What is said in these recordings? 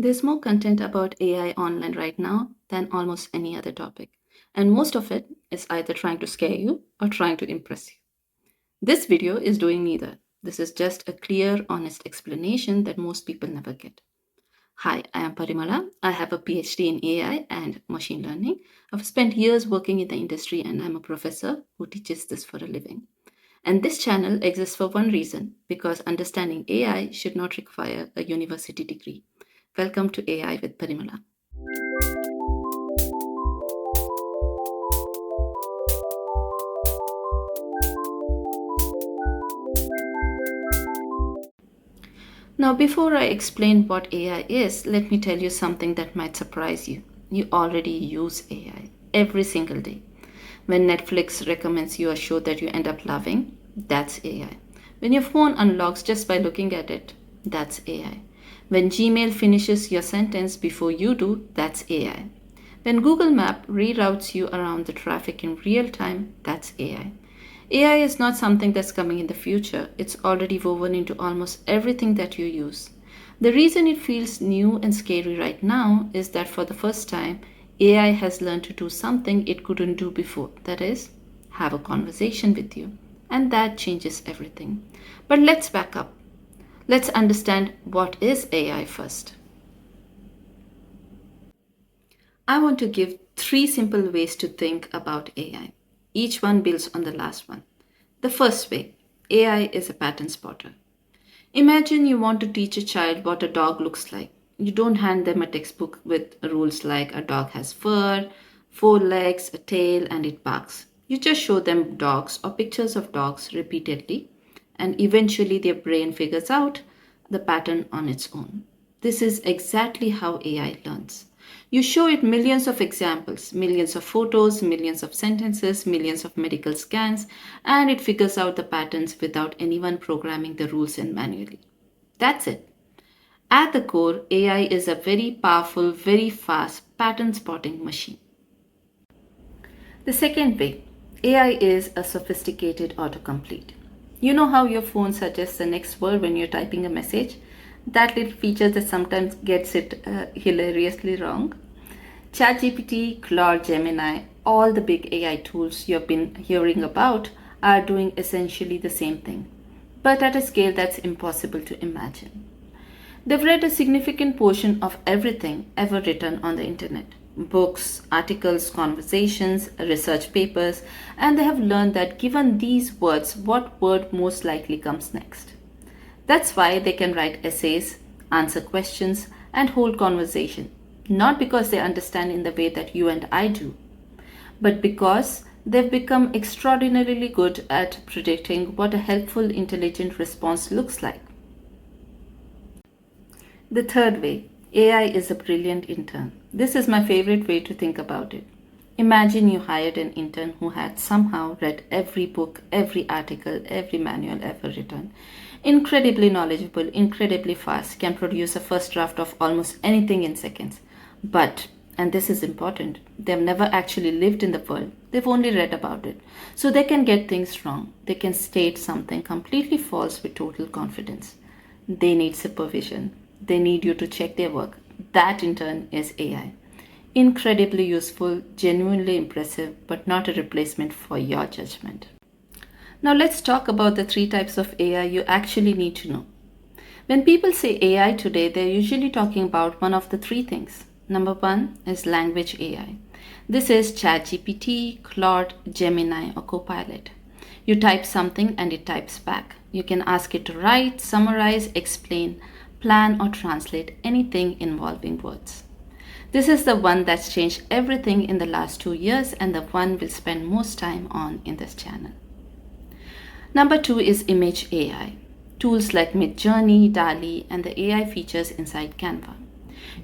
There's more content about AI online right now than almost any other topic, and most of it is either trying to scare you or trying to impress you. This video is doing neither. This is just a clear, honest explanation that most people never get. Hi, I am Parimala. I have a PhD in AI and machine learning. I've spent years working in the industry and I'm a professor who teaches this for a living. And this channel exists for one reason because understanding AI should not require a university degree. Welcome to AI with Parimala. Now, before I explain what AI is, let me tell you something that might surprise you. You already use AI every single day. When Netflix recommends you a show that you end up loving, that's AI. When your phone unlocks just by looking at it, that's AI. When Gmail finishes your sentence before you do, that's AI. When Google Map reroutes you around the traffic in real time, that's AI. AI is not something that's coming in the future, it's already woven into almost everything that you use. The reason it feels new and scary right now is that for the first time, AI has learned to do something it couldn't do before, that is, have a conversation with you. And that changes everything. But let's back up. Let's understand what is AI first. I want to give three simple ways to think about AI. Each one builds on the last one. The first way, AI is a pattern spotter. Imagine you want to teach a child what a dog looks like. You don't hand them a textbook with rules like a dog has fur, four legs, a tail, and it barks. You just show them dogs or pictures of dogs repeatedly, and eventually their brain figures out the pattern on its own. This is exactly how AI learns. You show it millions of examples, millions of photos, millions of sentences, millions of medical scans, and it figures out the patterns without anyone programming the rules in manually. That's it. At the core, AI is a very powerful, very fast pattern spotting machine. The second way, AI is a sophisticated autocomplete. You know how your phone suggests the next word when you're typing a message? That little feature that sometimes gets it hilariously wrong. ChatGPT, Claude, Gemini, all the big AI tools you've been hearing about are doing essentially the same thing, but at a scale that's impossible to imagine. They've read a significant portion of everything ever written on the internet books, articles, conversations, research papers, and they have learned that given these words, what word most likely comes next. That's why they can write essays, answer questions, and hold conversation, not because they understand in the way that you and I do, but because they've become extraordinarily good at predicting what a helpful, intelligent response looks like. The third way, AI is a brilliant intern. This is my favorite way to think about it. Imagine you hired an intern who had somehow read every book, every article, every manual ever written. Incredibly knowledgeable, incredibly fast, can produce a first draft of almost anything in seconds. But, and this is important, they've never actually lived in the world. They've only read about it. So they can get things wrong. They can state something completely false with total confidence. They need supervision. They need you to check their work. That in turn is AI. Incredibly useful, genuinely impressive, but not a replacement for your judgment. Now let's talk about the three types of AI you actually need to know. When people say AI today, they're usually talking about one of the three things. Number one is language AI. This is ChatGPT, Claude, Gemini, or Copilot. You type something and it types back. You can ask it to write, summarize, explain, plan, or translate anything involving words. This is the one that's changed everything in the last 2 years and the one we'll spend most time on in this channel. Number two is image AI. Tools like Midjourney, DALL-E, and the AI features inside Canva.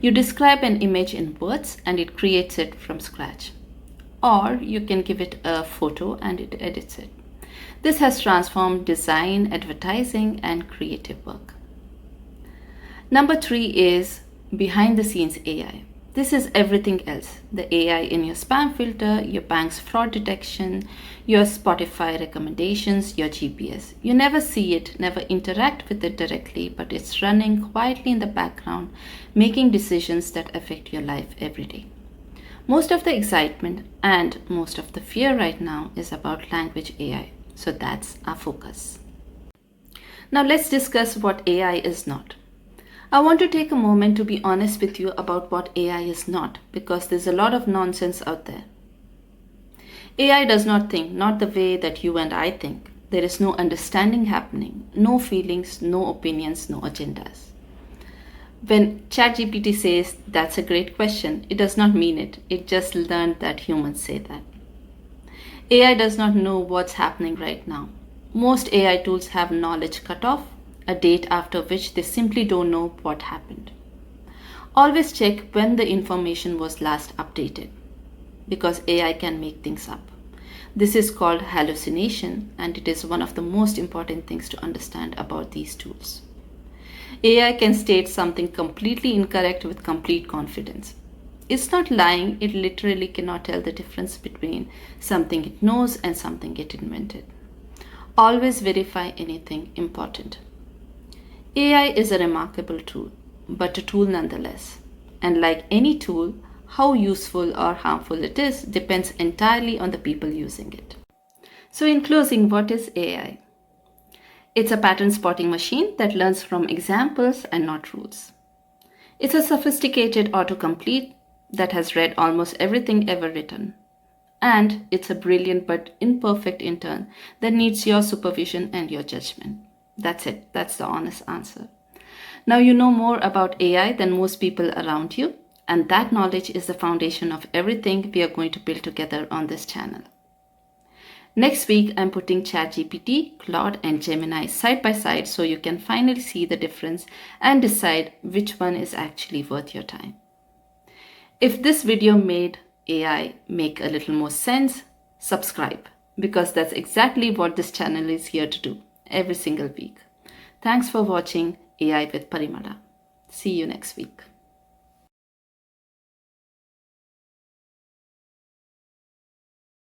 You describe an image in words and it creates it from scratch. Or you can give it a photo and it edits it. This has transformed design, advertising, and creative work. Number three is behind the scenes AI. This is everything else: the AI in your spam filter, your bank's fraud detection, your Spotify recommendations, your GPS. You never see it, never interact with it directly, but it's running quietly in the background, making decisions that affect your life every day. Most of the excitement and most of the fear right now is about language AI, so that's our focus. Now let's discuss what AI is not. I want to take a moment to be honest with you about what AI is not, because there's a lot of nonsense out there. AI does not think, not the way that you and I think. There is no understanding happening, no feelings, no opinions, no agendas. When ChatGPT says that's a great question, it does not mean it. It just learned that humans say that. AI does not know what's happening right now. Most AI tools have knowledge cut off, a date after which they simply don't know what happened. Always check when the information was last updated, because AI can make things up. This is called hallucination, and it is one of the most important things to understand about these tools. AI can state something completely incorrect with complete confidence. It's not lying, it literally cannot tell the difference between something it knows and something it invented. Always verify anything important. AI is a remarkable tool, but a tool nonetheless. And like any tool, how useful or harmful it is depends entirely on the people using it. So, in closing, what is AI? It's a pattern spotting machine that learns from examples and not rules. It's a sophisticated autocomplete that has read almost everything ever written. And it's a brilliant but imperfect intern that needs your supervision and your judgment. That's it. That's the honest answer. Now you know more about AI than most people around you, and that knowledge is the foundation of everything we are going to build together on this channel. Next week, I'm putting ChatGPT, Claude, and Gemini side by side so you can finally see the difference and decide which one is actually worth your time. If this video made AI make a little more sense, subscribe, because that's exactly what this channel is here to do every single week. Thanks for watching AI with Parimala. See you next week.